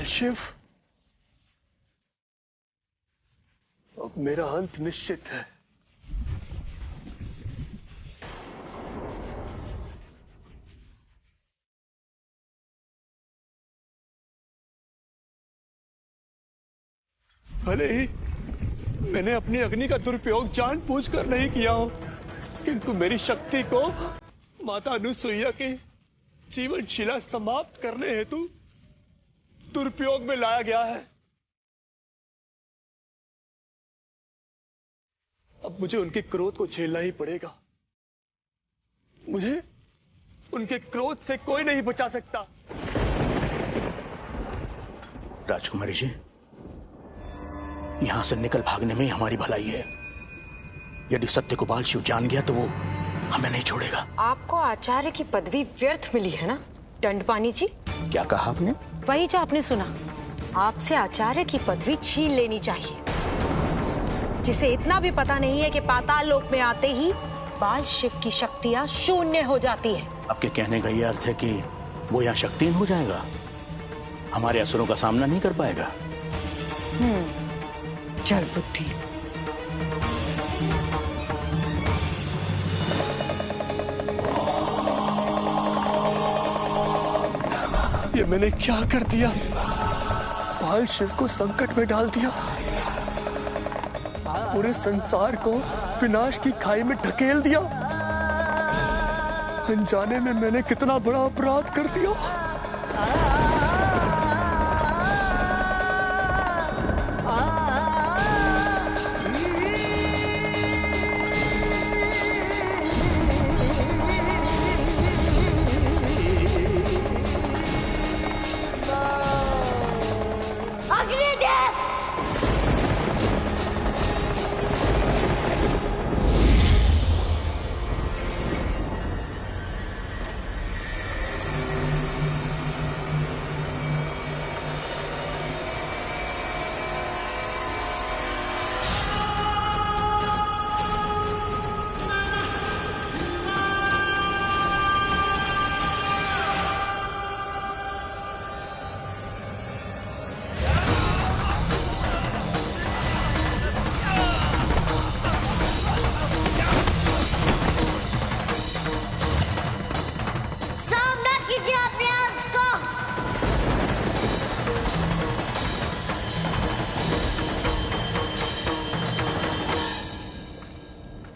शिव, अब मेरा अंत निश्चित है। भले ही मैंने अपनी अग्नि का दुरुपयोग जानबूझकर नहीं किया हो, किंतु मेरी शक्ति को माता अनुसुईया के जीवन शिला समाप्त करने हेतु दुरुपयोग में लाया गया है। अब मुझे उनके क्रोध को झेलना ही पड़ेगा। मुझे उनके क्रोध से कोई नहीं बचा सकता। राजकुमारी जी, यहां से निकल भागने में हमारी भलाई है। यदि सत्यगोपाल शिव जान गया तो वो हमें नहीं छोड़ेगा। आपको आचार्य की पदवी व्यर्थ मिली है ना दंडपानी जी? क्या कहा आपने? वही जो आपने सुना। आपसे आचार्य की पदवी छीन लेनी चाहिए, जिसे इतना भी पता नहीं है कि पाताल लोक में आते ही बाल शिव की शक्तियां शून्य हो जाती है। आपके कहने का यह अर्थ है कि वो यहाँ शक्तिहीन हो जाएगा, हमारे असुरों का सामना नहीं कर पाएगा। जड़ बुद्धि। ये मैंने क्या कर दिया? बाल शिव को संकट में डाल दिया, पूरे संसार को विनाश की खाई में ढकेल दिया। अनजाने में मैंने कितना बड़ा अपराध कर दिया।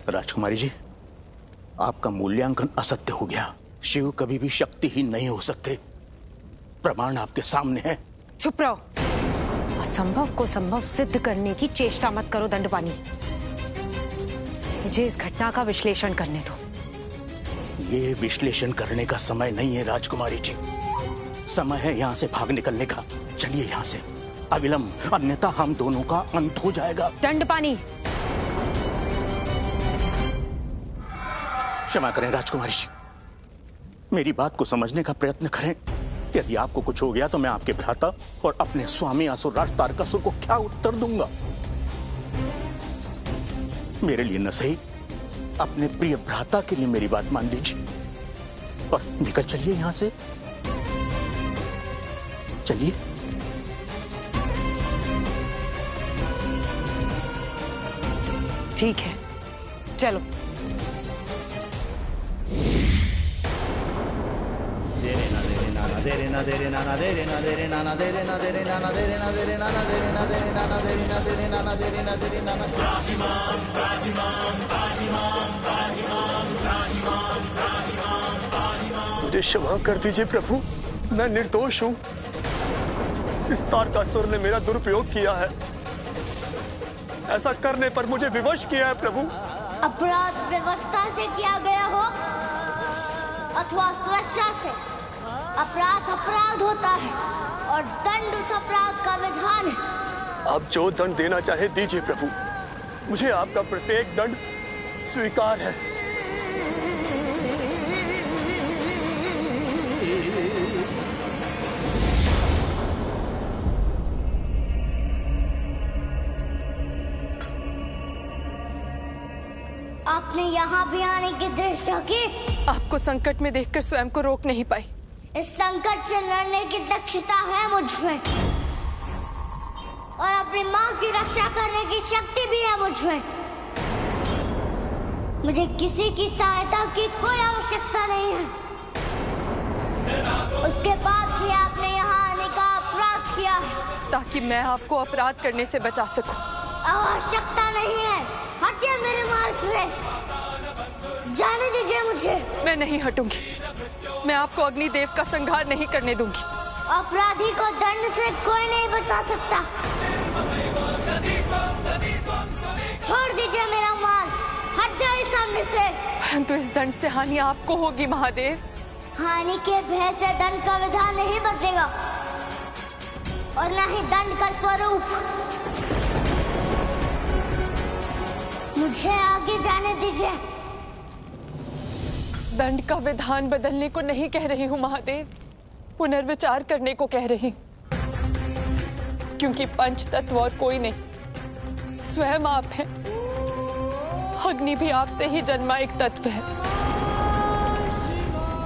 राजकुमारी जी, आपका मूल्यांकन असत्य हो गया। शिव कभी भी शक्तिहीन नहीं हो सकते, प्रमाण आपके सामने है। चुप रहो। असंभव को संभव सिद्ध करने की चेष्टा मत करो दंडपानी। मुझे इस घटना का विश्लेषण करने दो। ये विश्लेषण करने का समय नहीं है राजकुमारी जी, समय है यहाँ से भाग निकलने का। चलिए यहाँ से अविलंब, अन्यथा हम दोनों का अंत हो जाएगा। दंडपानी, क्षमा करें राजकुमारी जी, मेरी बात को समझने का प्रयत्न करें। यदि आपको कुछ हो गया तो मैं आपके भ्राता और अपने स्वामी असुरराज तारकासुर को क्या उत्तर दूंगा? मेरे लिए न सही, अपने प्रिय भ्राता के लिए मेरी बात मान लीजिए और निकल चलिए यहां से। चलिए। ठीक है, चलो। मुझे क्षमा कर दीजिए प्रभु, मैं निर्दोष हूँ। इस तारकासुर ने मेरा दुरुपयोग किया है। ऐसा करने पर मुझे विवश किया है प्रभु। अपराध व्यवस्था से किया गया हो अथवा सुरक्षा से, अपराध अपराध होता है और दंड उस अपराध का विधान है। आप जो दंड देना चाहे दीजिए प्रभु, मुझे आपका प्रत्येक दंड स्वीकार है। आपने यहाँ भी आने की दृष्टि की? आपको संकट में देखकर स्वयं को रोक नहीं पाई। इस संकट से लड़ने की दक्षता है मुझ में। और अपनी माँ की रक्षा करने की शक्ति भी है मुझ में। मुझे किसी की सहायता की कोई आवश्यकता नहीं है। उसके बाद भी आपने यहाँ आने का अपराध किया है ताकि मैं आपको अपराध करने से बचा सकूं। आवश्यकता नहीं है, हटिए मेरे मार्ग से, जाने दीजिए मुझे। मैं नहीं हटूंगी, मैं आपको अग्निदेव का संहार नहीं करने दूंगी। अपराधी को दंड से कोई नहीं बचा सकता। छोड़ दीजिए मेरा मार्ग, हट जाइए सामने से। परंतु इस दंड से हानि आपको होगी महादेव। हानि के भय से दंड का विधान नहीं बदलेगा और न ही दंड का स्वरूप। मुझे आगे जाने दीजिए। दंड का विधान बदलने को नहीं कह रही हूँ महादेव, पुनर्विचार करने को कह रही हूँ। क्योंकि पंच तत्व और कोई नहीं, स्वयं आप हैं। अग्नि भी आपसे ही जन्मा एक तत्व है।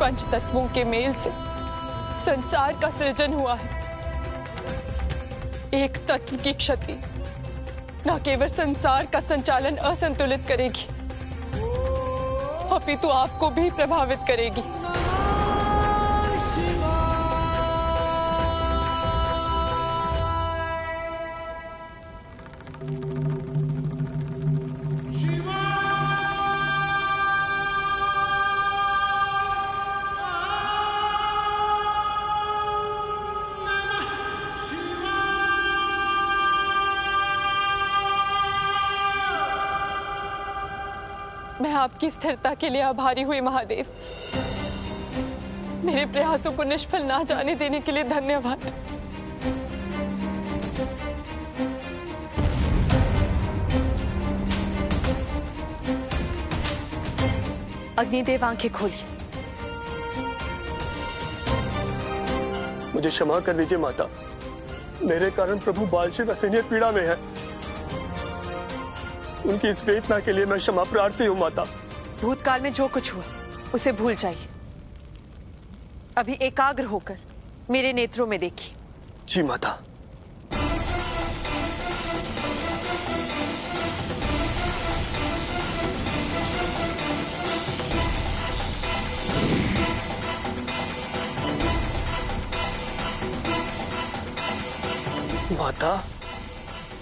पंच तत्वों के मेल से संसार का सृजन हुआ है। एक तत्व की क्षति न केवल संसार का संचालन असंतुलित करेगी, अपितु आपको भी प्रभावित करेगी। मैं आपकी स्थिरता के लिए आभारी हुई महादेव। मेरे प्रयासों को निष्फल ना जाने देने के लिए धन्यवाद। अग्निदेव आंखें खोली। मुझे क्षमा कर दीजिए माता, मेरे कारण प्रभु बालशिव असहनीय पीड़ा में है। उनकी इस वेदना के लिए मैं क्षमा प्रार्थी हूँ माता। भूतकाल में जो कुछ हुआ उसे भूल जाइए। अभी एकाग्र होकर मेरे नेत्रों में देखिए। जी माता। माता,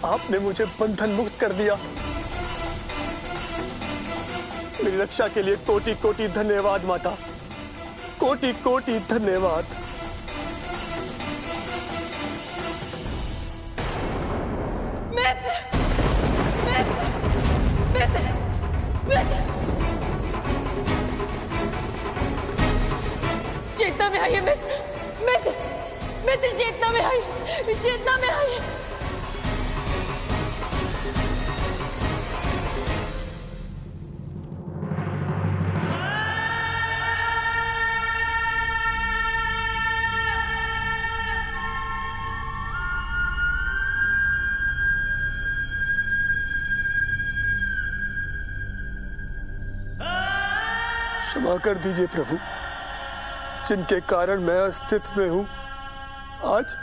आपने मुझे बंधन मुक्त कर दिया। मेरी रक्षा के लिए कोटि कोटि धन्यवाद माता, कोटि कोटि धन्यवाद। चेतना में आइए, मित्र चेतना में आइए, चेतना में आइए। क्षमा कर दीजिए प्रभु, जिनके कारण मैं अस्तित्व में हूं। आज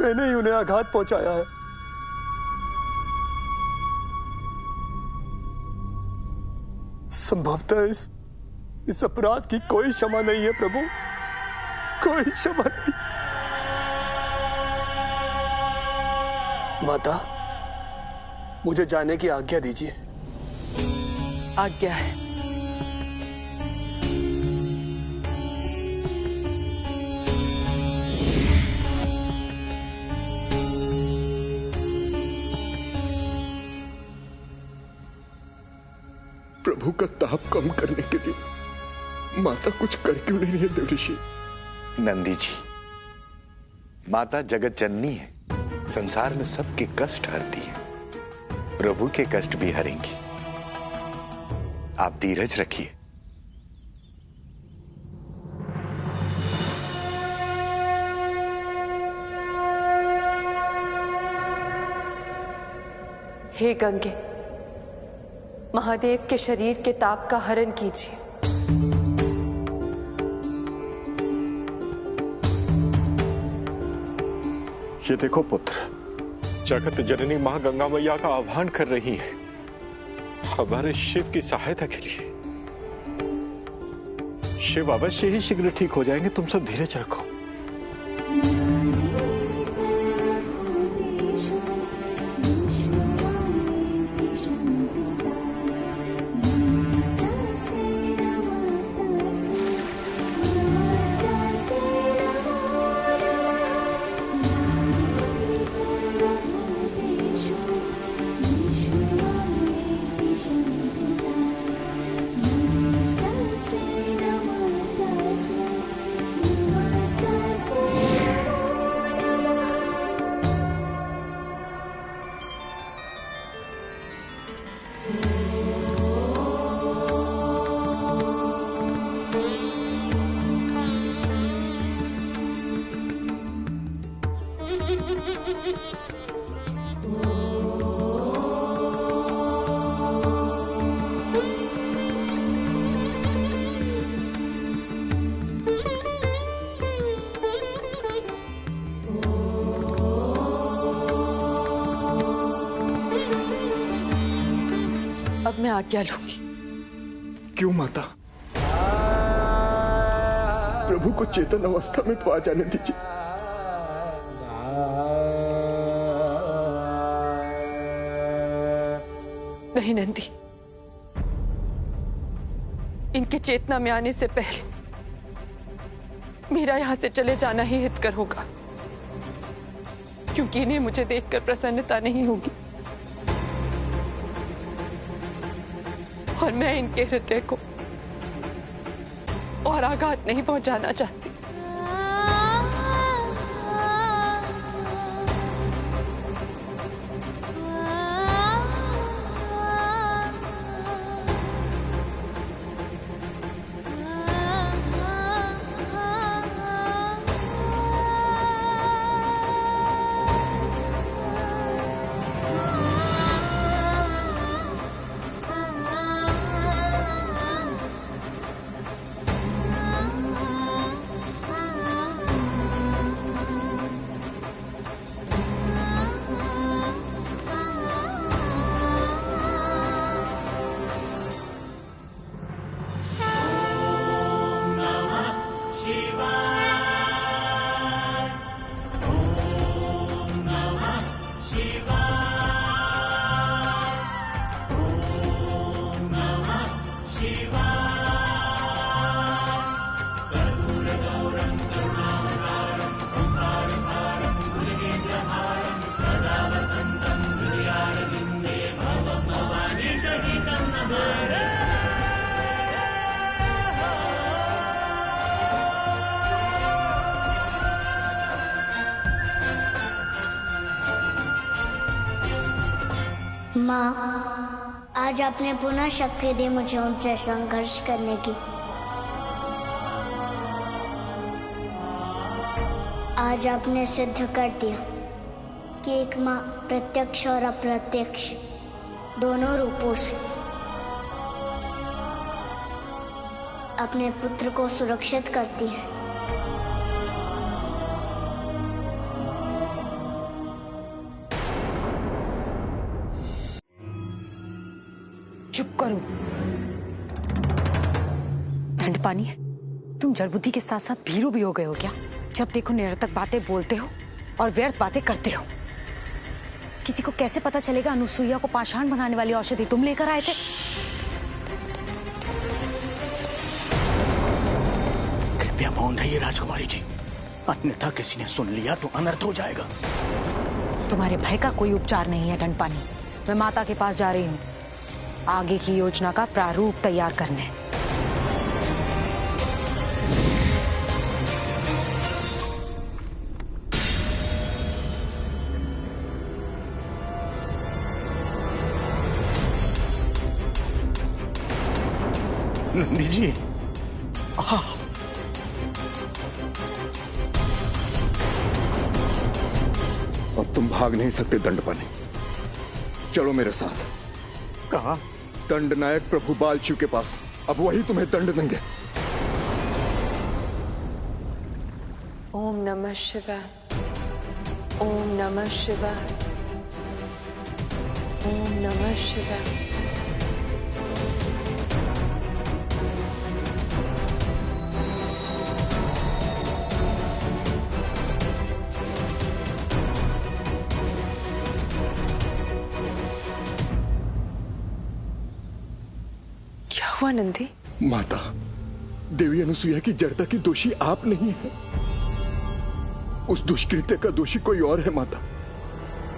मैंने ही उन्हें आघात पहुंचाया है। संभवतः इस अपराध की कोई क्षमा नहीं है प्रभु, कोई क्षमा नहीं। माता, मुझे जाने की आज्ञा दीजिए। आज्ञा है। प्रभु का ताप कम करने के लिए माता कुछ कर क्यों नहीं है देवऋषि? नंदी जी, माता जगत जननी है, संसार में सबके कष्ट हरती है, प्रभु के कष्ट भी हरेंगी। आप धीरज रखिए। हे गंगे, महादेव के शरीर के ताप का हरण कीजिए। ये देखो पुत्र, जगत जननी मां गंगा मैया का आह्वान कर रही है हमारे शिव की सहायता के लिए। शिव अवश्य ही शीघ्र ठीक हो जाएंगे, तुम सब धीरज रखो। अब मैं आज्ञा लूंगी। क्यों माता? प्रभु को चेतन अवस्था में तो आ जाने दीजिए। नहीं नंदी, इनके चेतना में आने से पहले मेरा यहां से चले जाना ही हितकर होगा, क्योंकि इन्हें मुझे देखकर प्रसन्नता नहीं होगी और मैं इनके हृदय को और आघात नहीं पहुंचाना चाहती। माँ, आज आपने पुनः शक्ति दी मुझे उनसे संघर्ष करने की। आज आपने सिद्ध कर दिया कि एक माँ प्रत्यक्ष और अप्रत्यक्ष दोनों रूपों से अपने पुत्र को सुरक्षित करती है। चुप करो दंडपानी, तुम जड़बुद्धि के साथ साथ भीरू भी हो गए हो क्या? जब देखो निरर्थक बातें बोलते हो और व्यर्थ बातें करते हो। किसी को कैसे पता चलेगा अनुसुईया को पाषाण बनाने वाली औषधि तुम लेकर आए थे? कृपया मौन रहिए राजकुमारी जी, अन्यथा किसी ने सुन लिया तो अनर्थ हो जाएगा। तुम्हारे भय का कोई उपचार नहीं है दंडपानी। मैं माता के पास जा रही हूँ आगे की योजना का प्रारूप तैयार करने। नंदी जी, अब तुम भाग नहीं सकते दंडपानी, चलो मेरे साथ। कहाँ? दंड नायक प्रभु बाल शिव के पास, अब वही तुम्हें दंड देंगे। ओम नमः शिवाय, ओम नमः शिवाय, नमः शिवाय। क्या हुआ नंदी? माता, देवी अनुसुईया की जड़ता की दोषी आप नहीं है। उस दुष्कृत्य का दोषी कोई और है माता।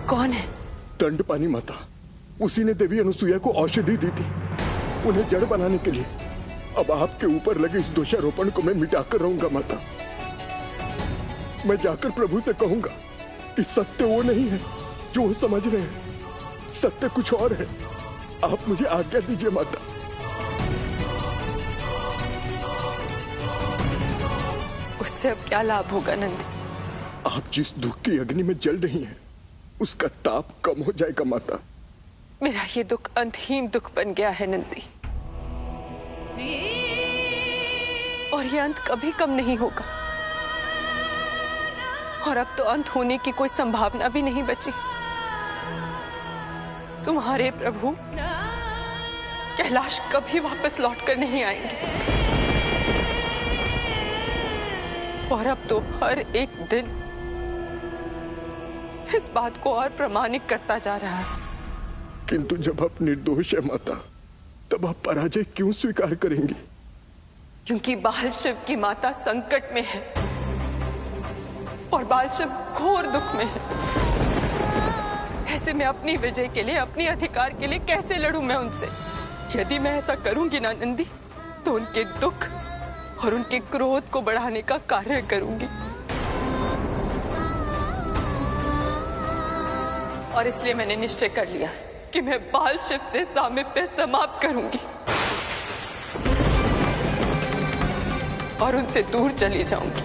कौन है? दंडपानी माता। उसी ने देवी अनुसुईया को औषधि दी थी उन्हें जड़ बनाने के लिए। अब आपके ऊपर लगे इस दोषारोपण को मैं मिटाकर रहूंगा माता। मैं जाकर प्रभु से कहूंगा कि सत्य वो नहीं है जो वो समझ रहे हैं, सत्य कुछ और है। आप मुझे आज्ञा दीजिए माता। उससे अब क्या लाभ होगा नंदी? आप जिस दुख की अग्नि में जल रही हैं, उसका ताप कम हो जाएगा माता। मेरा ये दुख अंतहीन दुख बन गया है नंदी, और ये अंत कभी कम नहीं होगा। और अब तो अंत होने की कोई संभावना भी नहीं बची। तुम्हारे प्रभु कैलाश कभी वापस लौटकर नहीं आएंगे। और अब तो हर एक दिन इस बात को और प्रमाणित करता जा रहा है। किंतु जब आप निर्दोष है माता, तब आप पराजय क्यों स्वीकार करेंगी? क्योंकि बाल शिव की माता संकट में है और बाल शिव घोर दुख में है। ऐसे में अपनी विजय के लिए, अपने अधिकार के लिए कैसे लड़ूं मैं उनसे? यदि मैं ऐसा करूंगी ना नंदी, तो उनके दुख और उनके क्रोध को बढ़ाने का कार्य करूंगी। और इसलिए मैंने निश्चय कर लिया कि मैं बाल शिव से सामीप्य समाप्त करूंगी और उनसे दूर चली जाऊंगी।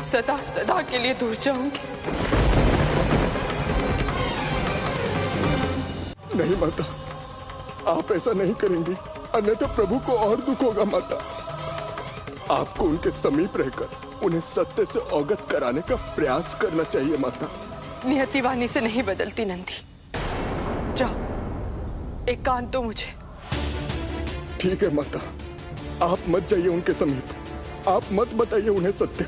सदा सदा के लिए दूर जाऊंगी। नहीं माता, आप ऐसा नहीं करेंगी, अन्यथा प्रभु को और दुख होगा माता। आपको उनके समीप रहकर उन्हें सत्य से अवगत कराने का प्रयास करना चाहिए माता। नियति वाणी से नहीं बदलती नंदी। जाओ, एकांत दो मुझे। ठीक है माता, आप मत जाइए उनके समीप, आप मत बताइए उन्हें सत्य,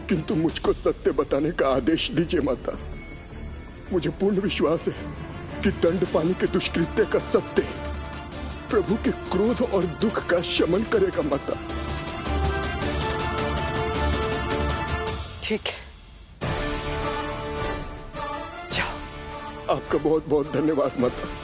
किंतु मुझको सत्य बताने का आदेश दीजिए माता। मुझे पूर्ण विश्वास है कि दंडपानी के दुष्कृत्य का सत्य प्रभु के क्रोध और दुख का शमन करेगा माता। ठीक है, जाओ। आपका बहुत बहुत धन्यवाद माता।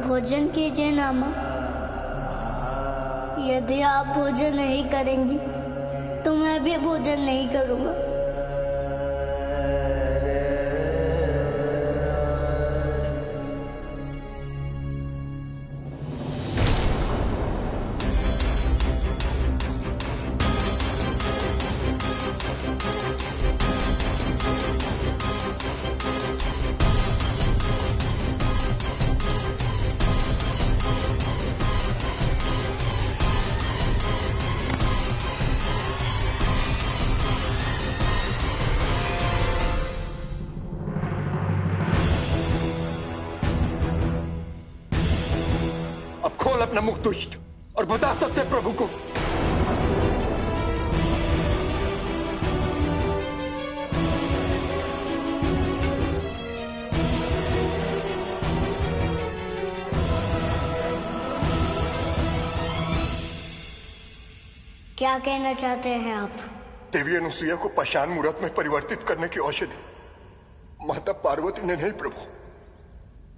भोजन कीजिए ना माँ। यदि आप भोजन नहीं करेंगी तो मैं भी भोजन नहीं करूँगा। खोल अपना मुख दुष्ट और बता सत्य प्रभु को। क्या कहना चाहते हैं आप? देवी अनुसुईया को पाषाण मूर्त में परिवर्तित करने की औषधि माता पार्वती ने नहीं प्रभु,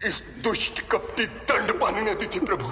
इस दुष्ट कपटी दंडपानी ने दी थी प्रभु।